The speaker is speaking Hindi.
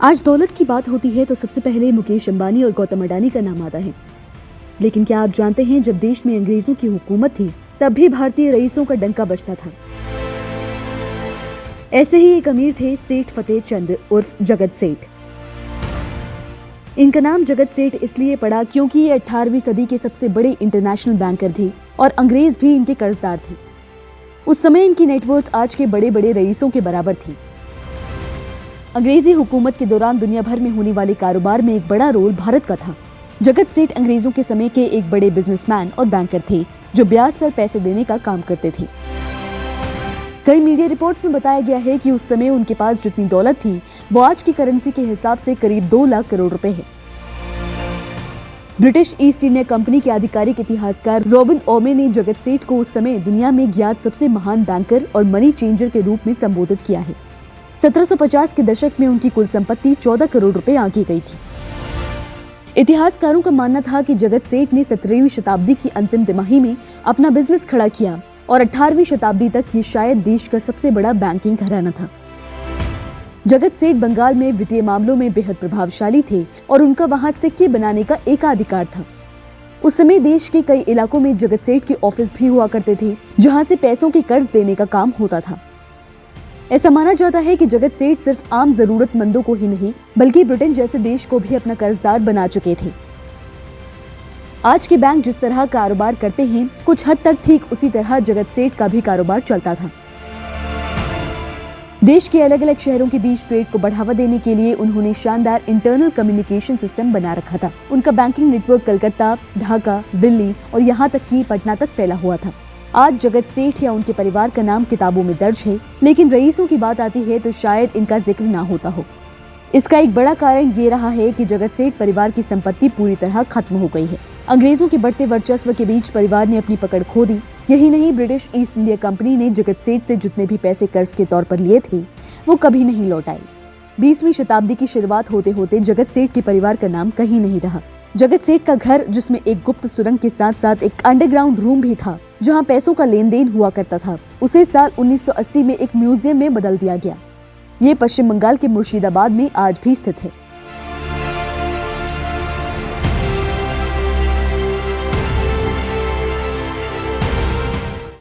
आज दौलत की बात होती है तो सबसे पहले मुकेश अंबानी और गौतम अडानी का नाम आता है। लेकिन क्या आप जानते हैं, जब देश में अंग्रेजों की हुकूमत थी तब भी भारतीय रईसों का डंका बजता था। ऐसे ही एक अमीर थे सेठ फतेह चंद उर्फ जगत सेठ। इनका नाम जगत सेठ इसलिए पड़ा क्योंकि ये 18वीं सदी के सबसे बड़े इंटरनेशनल बैंकर थे और अंग्रेज भी इनके कर्जदार थे। उस समय इनकी नेटवर्थ आज के बड़े बड़े रईसों के बराबर थी। अंग्रेजी हुकूमत के दौरान दुनिया भर में होने वाले कारोबार में एक बड़ा रोल भारत का था। जगत सेठ अंग्रेजों के समय के एक बड़े बिजनेसमैन और बैंकर थे जो ब्याज पर पैसे देने का काम करते थे। कई मीडिया रिपोर्ट्स में बताया गया है कि उस समय उनके पास जितनी दौलत थी वो आज की करेंसी के हिसाब से करीब 2 लाख करोड़ रुपए है। ब्रिटिश ईस्ट इंडिया कंपनी के आधिकारिक इतिहासकार रॉबिन ओमे ने जगत सेठ को उस समय दुनिया में ज्ञात सबसे महान बैंकर और मनी चेंजर के रूप में संबोधित किया है। 1750 के दशक में उनकी कुल संपत्ति 14 करोड़ रुपए आंकी गई थी। इतिहासकारों का मानना था कि जगत सेठ ने 17वीं शताब्दी की अंतिम तिमाही में अपना बिजनेस खड़ा किया और 18वीं शताब्दी तक ये शायद देश का सबसे बड़ा बैंकिंग घराना था। जगत सेठ बंगाल में वित्तीय मामलों में बेहद प्रभावशाली थे और उनका वहां सिक्के बनाने का एकाधिकार था। उस समय देश के कई इलाकों में जगत सेठ के ऑफिस भी हुआ करते थे जहां से पैसों के कर्ज देने का काम होता था। ऐसा माना जाता है कि जगत सेठ सिर्फ आम जरूरतमंदों को ही नहीं बल्कि ब्रिटेन जैसे देश को भी अपना कर्जदार बना चुके थे। आज के बैंक जिस तरह कारोबार करते हैं कुछ हद तक ठीक उसी तरह जगत सेठ का भी कारोबार चलता था। देश के अलग अलग शहरों के बीच ट्रेड को बढ़ावा देने के लिए उन्होंने शानदार इंटरनल कम्युनिकेशन सिस्टम बना रखा था। उनका बैंकिंग नेटवर्क कलकत्ता, ढाका, दिल्ली और यहाँ तक कि पटना तक फैला हुआ था। आज जगत सेठ या उनके परिवार का नाम किताबों में दर्ज है, लेकिन रईसों की बात आती है तो शायद इनका जिक्र ना होता हो। इसका एक बड़ा कारण ये रहा है कि जगत सेठ परिवार की संपत्ति पूरी तरह खत्म हो गई है। अंग्रेजों के बढ़ते वर्चस्व के बीच परिवार ने अपनी पकड़ खो दी। यही नहीं, ब्रिटिश ईस्ट इंडिया कंपनी ने जगत सेठ से जितने भी पैसे कर्ज के तौर पर लिए थे वो कभी नहीं लौटाए। 20वीं शताब्दी की शुरुआत होते होते जगत सेठ के परिवार का नाम कहीं नहीं रहा। जगत सेठ का घर, जिसमें एक गुप्त सुरंग के साथ साथ एक अंडरग्राउंड रूम भी था जहां पैसों का लेन देन हुआ करता था, उसे साल 1980 में एक म्यूजियम में बदल दिया गया। ये पश्चिम बंगाल के मुर्शिदाबाद में आज भी स्थित है।